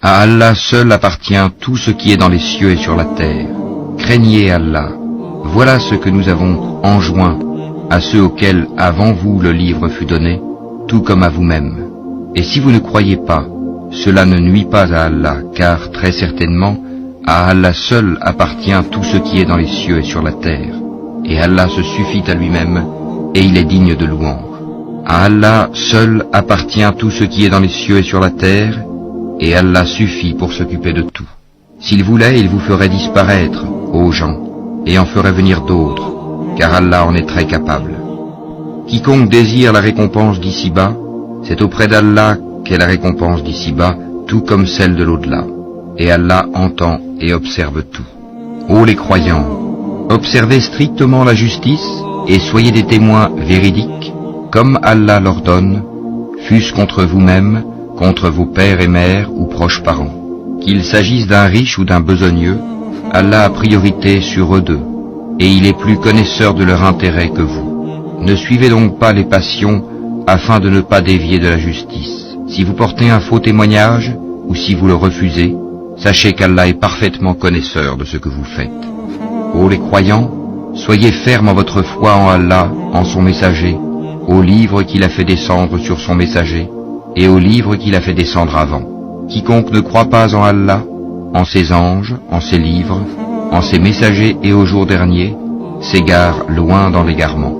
À Allah seul appartient tout ce qui est dans les cieux et sur la terre. Craignez Allah. Voilà ce que nous avons enjoint à ceux auxquels avant vous le livre fut donné, tout comme à vous-même. Et si vous ne croyez pas, cela ne nuit pas à Allah, car très certainement, à Allah seul appartient tout ce qui est dans les cieux et sur la terre. Et Allah se suffit à lui-même, et il est digne de louange. À Allah seul appartient tout ce qui est dans les cieux et sur la terre, et Allah suffit pour s'occuper de tout. S'il voulait, il vous ferait disparaître, ô gens, et en ferait venir d'autres, car Allah en est très capable. Quiconque désire la récompense d'ici-bas, c'est auprès d'Allah qu'est la récompense d'ici-bas, tout comme celle de l'au-delà. Et Allah entend et observe tout. Ô les croyants, observez strictement la justice et soyez des témoins véridiques, comme Allah l'ordonne, fût-ce contre vous-même, contre vos pères et mères ou proches parents. Qu'il s'agisse d'un riche ou d'un besogneux, Allah a priorité sur eux deux, et il est plus connaisseur de leur intérêt que vous. Ne suivez donc pas les passions afin de ne pas dévier de la justice. Si vous portez un faux témoignage, ou si vous le refusez, sachez qu'Allah est parfaitement connaisseur de ce que vous faites. Ô les croyants, soyez fermes en votre foi en Allah, en son messager, au livre qu'il a fait descendre sur son messager, et au livre qu'il a fait descendre avant. Quiconque ne croit pas en Allah, en ses anges, en ses livres, en ses messagers et au jour dernier, s'égare loin dans l'égarement.